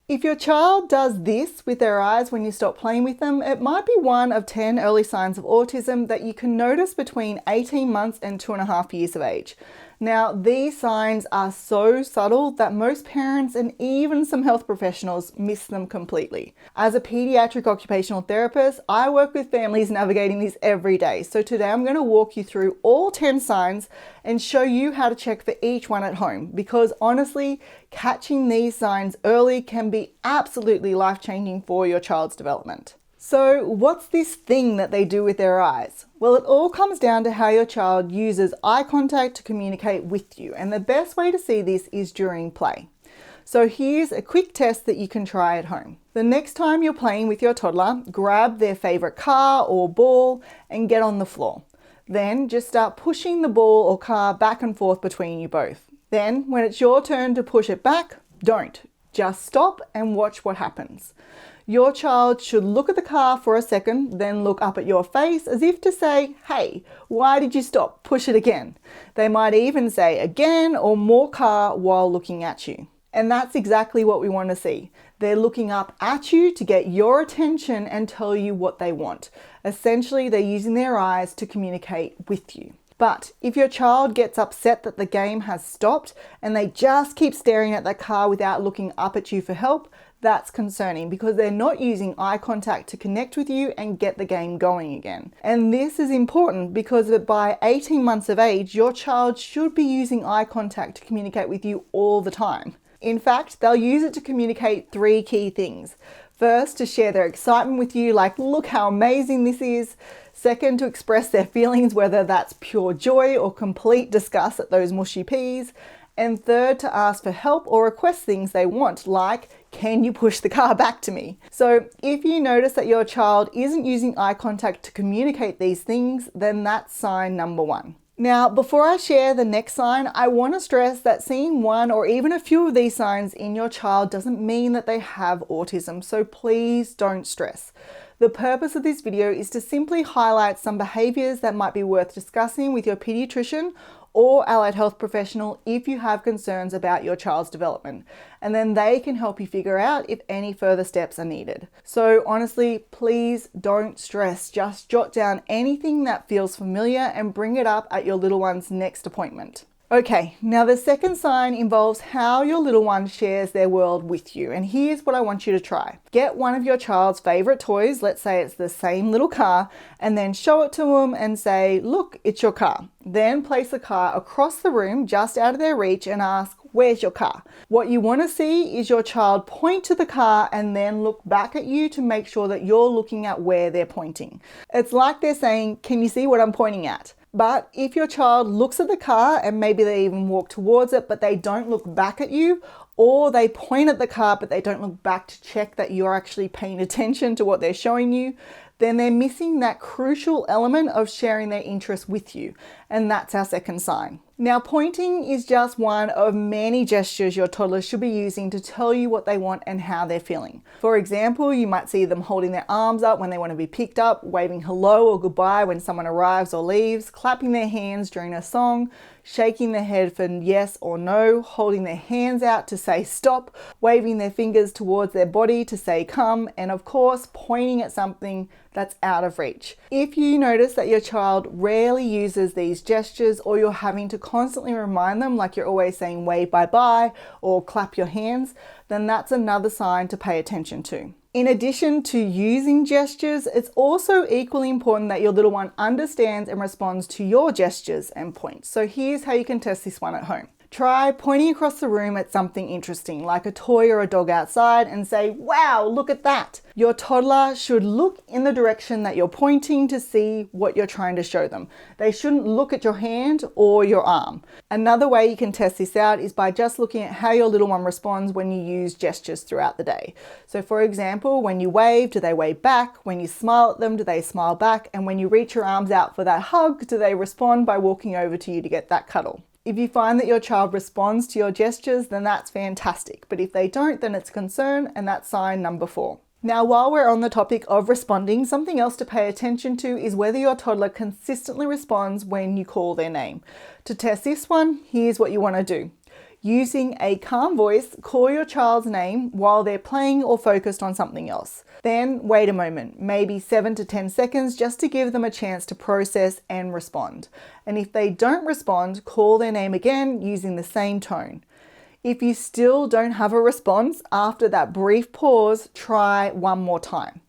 If your child does this with their eyes when you stop playing with them, it might be one of 10 early signs of autism that you can notice between 18 months and 2.5 years of age. Now, these signs are so subtle that most parents and even some health professionals miss them completely. As a pediatric occupational therapist, I work with families navigating this every day. So today I'm going to walk you through all 10 signs and show you how to check for each one at home, because honestly, catching these signs early can be absolutely life-changing for your child's development. So what's this thing that they do with their eyes? Well, it all comes down to how your child uses eye contact to communicate with you, and the best way to see this is during play. So here's a quick test that you can try at home. The next time you're playing with your toddler, grab their favorite car or ball and get on the floor. Then just start pushing the ball or car back and forth between you both. Then when it's your turn to push it back, don't. Just stop and watch what happens. Your child should look at the car for a second, then look up at your face as if to say, hey, why did you stop? Push it again. They might even say again or more car while looking at you. And that's exactly what we want to see. They're looking up at you to get your attention and tell you what they want. Essentially, they're using their eyes to communicate with you. But if your child gets upset that the game has stopped and they just keep staring at the car without looking up at you for help, that's concerning because they're not using eye contact to connect with you and get the game going again. And this is important because by 18 months of age, your child should be using eye contact to communicate with you all the time. In fact, they'll use it to communicate 3 key things. First, to share their excitement with you, like, look how amazing this is. Second, to express their feelings, whether that's pure joy or complete disgust at those mushy peas. And third, to ask for help or request things they want, like, can you push the car back to me? So if you notice that your child isn't using eye contact to communicate these things, then that's sign number 1. Now, before I share the next sign, I want to stress that seeing one or even a few of these signs in your child doesn't mean that they have autism, so please don't stress. The purpose of this video is to simply highlight some behaviors that might be worth discussing with your pediatrician or allied health professional if you have concerns about your child's development, and then they can help you figure out if any further steps are needed. So honestly, please don't stress. Just jot down anything that feels familiar and bring it up at your little one's next appointment. Okay, now the second sign involves how your little one shares their world with you, and here's what I want you to try. Get one of your child's favorite toys, let's say it's the same little car, and then show it to them and say, look, it's your car. Then place the car across the room just out of their reach and ask, where's your car? What you want to see is your child point to the car and then look back at you to make sure that you're looking at where they're pointing. It's like they're saying, can you see what I'm pointing at? But if your child looks at the car and maybe they even walk towards it, but they don't look back at you, or they point at the car but they don't look back to check that you're actually paying attention to what they're showing you, then they're missing that crucial element of sharing their interest with you. And that's our second sign. Now, pointing is just one of many gestures your toddler should be using to tell you what they want and how they're feeling. For example, you might see them holding their arms up when they want to be picked up, waving hello or goodbye when someone arrives or leaves, clapping their hands during a song, shaking their head for yes or no, holding their hands out to say stop, waving their fingers towards their body to say come, and of course, pointing at something that's out of reach. If you notice that your child rarely uses these gestures, or you're having to constantly remind them, like you're always saying wave bye-bye or clap your hands, then that's another sign to pay attention to. In addition to using gestures, it's also equally important that your little one understands and responds to your gestures and points. So here's how you can test this one at home. Try pointing across the room at something interesting, like a toy or a dog outside, and say, wow, look at that. Your toddler should look in the direction that you're pointing to see what you're trying to show them. They shouldn't look at your hand or your arm. Another way you can test this out is by just looking at how your little one responds when you use gestures throughout the day. So for example, when you wave, do they wave back? When you smile at them, do they smile back? And when you reach your arms out for that hug, do they respond by walking over to you to get that cuddle? If you find that your child responds to your gestures, then that's fantastic. But if they don't, then it's a concern, and that's sign number 4. Now, while we're on the topic of responding, something else to pay attention to is whether your toddler consistently responds when you call their name. To test this one, here's what you want to do. Using a calm voice, call your child's name while they're playing or focused on something else. Then wait a moment, maybe 7 to 10 seconds, just to give them a chance to process and respond. And if they don't respond, call their name again using the same tone. If you still don't have a response after that brief pause, try one more time.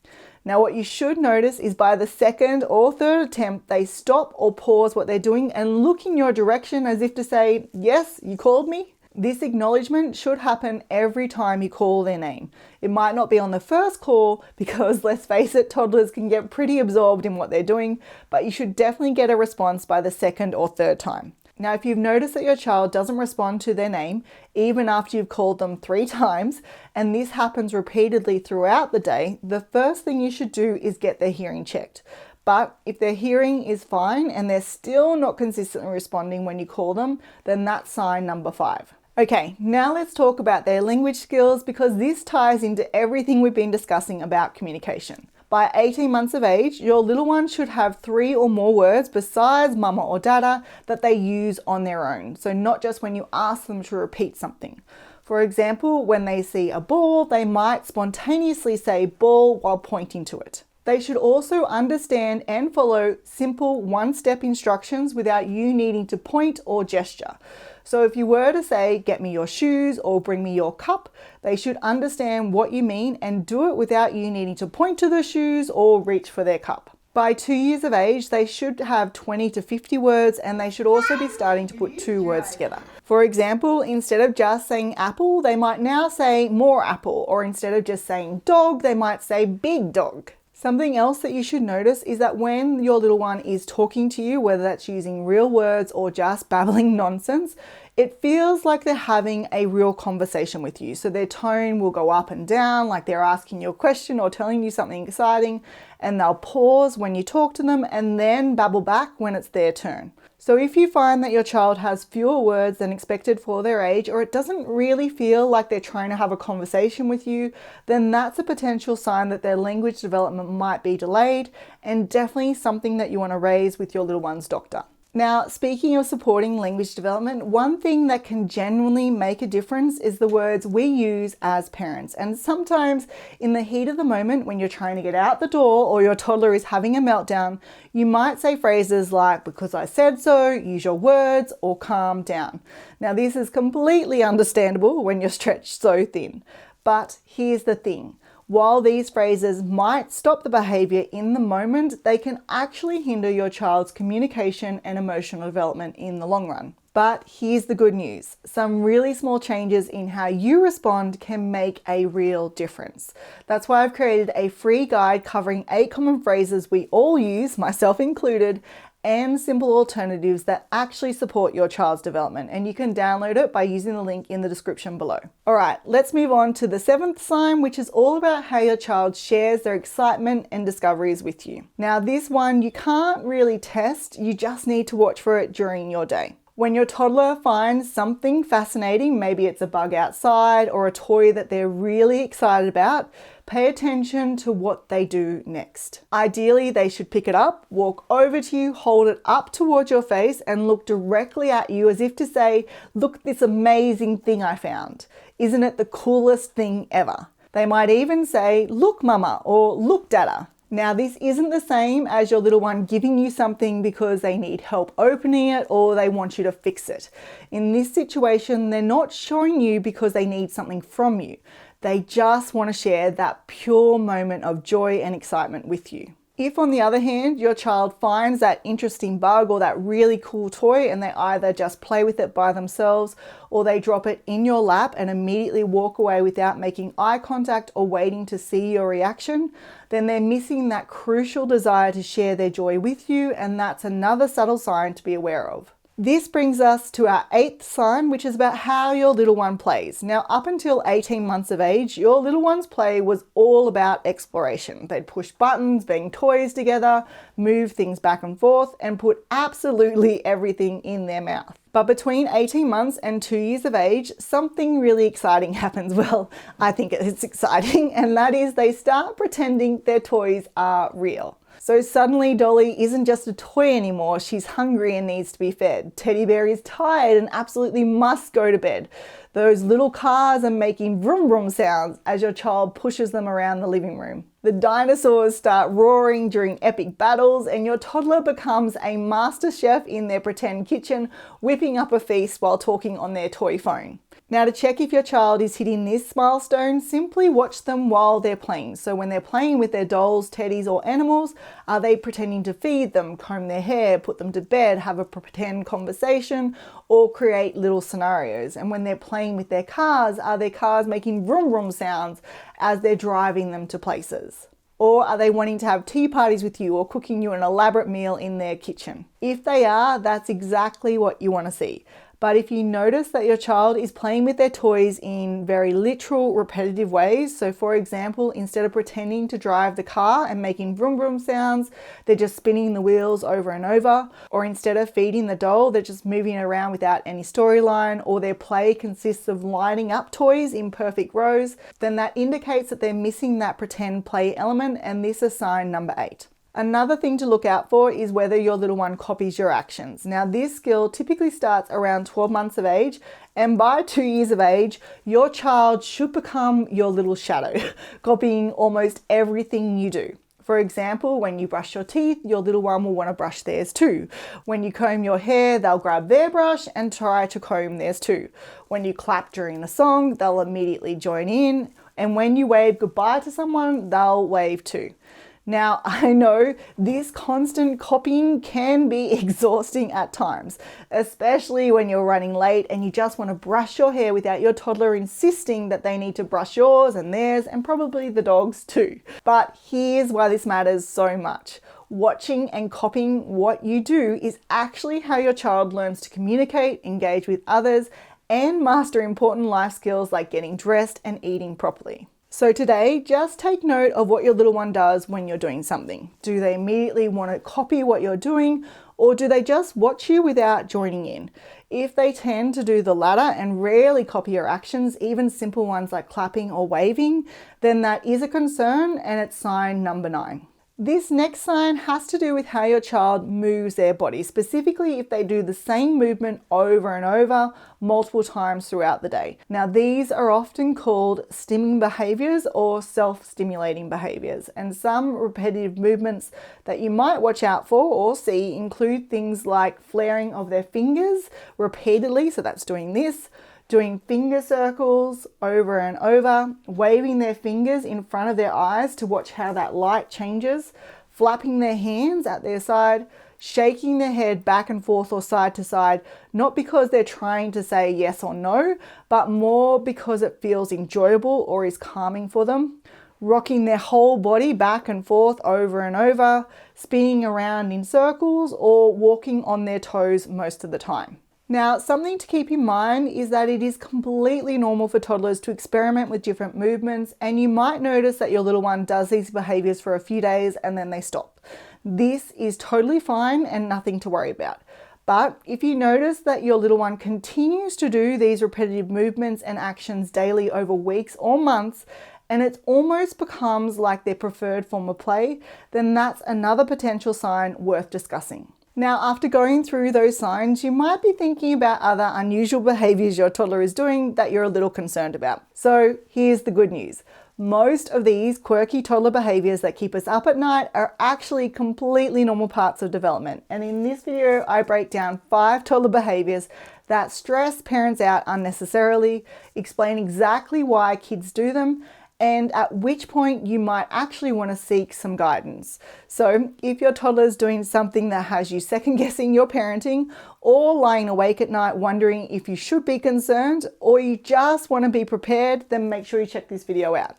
Now, what you should notice is by the second or third attempt, they stop or pause what they're doing and look in your direction as if to say, yes, you called me. This acknowledgement should happen every time you call their name. It might not be on the first call because, let's face it, toddlers can get pretty absorbed in what they're doing, but you should definitely get a response by the second or third time. Now, if you've noticed that your child doesn't respond to their name, even after you've called them 3 times, and this happens repeatedly throughout the day, the first thing you should do is get their hearing checked. But if their hearing is fine and they're still not consistently responding when you call them, then that's sign number 5. Okay, now let's talk about their language skills because this ties into everything we've been discussing about communication. By 18 months of age, your little one should have 3 or more words besides mama or dada that they use on their own. So not just when you ask them to repeat something. For example, when they see a ball, they might spontaneously say ball while pointing to it. They should also understand and follow simple one-step instructions without you needing to point or gesture. So if you were to say, get me your shoes or bring me your cup, they should understand what you mean and do it without you needing to point to the shoes or reach for their cup. By 2 years of age, they should have 20 to 50 words and they should also be starting to put 2 words together. For example, instead of just saying apple, they might now say more apple, or instead of just saying dog, they might say big dog. Something else that you should notice is that when your little one is talking to you, whether that's using real words or just babbling nonsense, it feels like they're having a real conversation with you. So their tone will go up and down, like they're asking you a question or telling you something exciting, and they'll pause when you talk to them and then babble back when it's their turn. So if you find that your child has fewer words than expected for their age, or it doesn't really feel like they're trying to have a conversation with you, then that's a potential sign that their language development might be delayed, and definitely something that you want to raise with your little one's doctor. Now, speaking of supporting language development, one thing that can genuinely make a difference is the words we use as parents. And sometimes in the heat of the moment when you're trying to get out the door or your toddler is having a meltdown, you might say phrases like, because I said so, use your words, or calm down. Now, this is completely understandable when you're stretched so thin. But here's the thing. While these phrases might stop the behavior in the moment, they can actually hinder your child's communication and emotional development in the long run. But here's the good news. Some really small changes in how you respond can make a real difference. That's why I've created a free guide covering 8 common phrases we all use, myself included, and simple alternatives that actually support your child's development. And you can download it by using the link in the description below. All right, let's move on to the 7th sign, which is all about how your child shares their excitement and discoveries with you. Now, this one you can't really test, you just need to watch for it during your day. When your toddler finds something fascinating, maybe it's a bug outside or a toy that they're really excited about, pay attention to what they do next. Ideally, they should pick it up, walk over to you, hold it up towards your face, and look directly at you as if to say, look at this amazing thing I found. Isn't it the coolest thing ever? They might even say, look mama, or look dada. Now, this isn't the same as your little one giving you something because they need help opening it or they want you to fix it. In this situation, they're not showing you because they need something from you. They just want to share that pure moment of joy and excitement with you. If, on the other hand, your child finds that interesting bug or that really cool toy and they either just play with it by themselves or they drop it in your lap and immediately walk away without making eye contact or waiting to see your reaction, then they're missing that crucial desire to share their joy with you, and that's another subtle sign to be aware of. This brings us to our 8th sign, which is about how your little one plays. Now, up until 18 months of age, your little one's play was all about exploration. They'd push buttons, bang toys together, move things back and forth, and put absolutely everything in their mouth. But between 18 months and 2 years of age, something really exciting happens. Well, I think it's exciting, and that is they start pretending their toys are real. So suddenly Dolly isn't just a toy anymore, she's hungry and needs to be fed. Teddy Bear is tired and absolutely must go to bed. Those little cars are making vroom vroom sounds as your child pushes them around the living room. The dinosaurs start roaring during epic battles and your toddler becomes a master chef in their pretend kitchen, whipping up a feast while talking on their toy phone. Now, to check if your child is hitting this milestone, simply watch them while they're playing. So when they're playing with their dolls, teddies, or animals, are they pretending to feed them, comb their hair, put them to bed, have a pretend conversation, or create little scenarios? And when they're playing with their cars, are their cars making vroom vroom sounds as they're driving them to places? Or are they wanting to have tea parties with you or cooking you an elaborate meal in their kitchen? If they are, that's exactly what you want to see. But if you notice that your child is playing with their toys in very literal, repetitive ways, so for example, instead of pretending to drive the car and making vroom vroom sounds, they're just spinning the wheels over and over, or instead of feeding the doll, they're just moving around without any storyline, or their play consists of lining up toys in perfect rows, then that indicates that they're missing that pretend play element, and this is sign number 8. Another thing to look out for is whether your little one copies your actions. Now, this skill typically starts around 12 months of age, and by 2 years of age, your child should become your little shadow, copying almost everything you do. For example, when you brush your teeth, your little one will want to brush theirs too. When you comb your hair, they'll grab their brush and try to comb theirs too. When you clap during a song, they'll immediately join in. And when you wave goodbye to someone, they'll wave too. Now, I know this constant copying can be exhausting at times, especially when you're running late and you just want to brush your hair without your toddler insisting that they need to brush yours and theirs and probably the dog's too. But here's why this matters so much. Watching and copying what you do is actually how your child learns to communicate, engage with others, and master important life skills like getting dressed and eating properly. So today, just take note of what your little one does when you're doing something. Do they immediately want to copy what you're doing, or do they just watch you without joining in? If they tend to do the latter and rarely copy your actions, even simple ones like clapping or waving, then that is a concern and it's sign number 9. This next sign has to do with how your child moves their body, specifically if they do the same movement over and over multiple times throughout the day. Now, these are often called stimming behaviors or self-stimulating behaviors, and some repetitive movements that you might watch out for or see include things like flaring of their fingers repeatedly, so that's doing this, doing finger circles over and over, waving their fingers in front of their eyes to watch how that light changes, flapping their hands at their side, shaking their head back and forth or side to side, not because they're trying to say yes or no, but more because it feels enjoyable or is calming for them, rocking their whole body back and forth over and over, spinning around in circles, or walking on their toes most of the time. Now, something to keep in mind is that it is completely normal for toddlers to experiment with different movements, and you might notice that your little one does these behaviors for a few days and then they stop. This is totally fine and nothing to worry about. But if you notice that your little one continues to do these repetitive movements and actions daily over weeks or months, and it almost becomes like their preferred form of play, then that's another potential sign worth discussing. Now, after going through those signs, you might be thinking about other unusual behaviors your toddler is doing that you're a little concerned about. So here's the good news. Most of these quirky toddler behaviors that keep us up at night are actually completely normal parts of development. And in this video, I break down 5 toddler behaviors that stress parents out unnecessarily, explain exactly why kids do them, and at which point you might actually want to seek some guidance. So if your toddler is doing something that has you second guessing your parenting, or lying awake at night wondering if you should be concerned, or you just want to be prepared, then make sure you check this video out.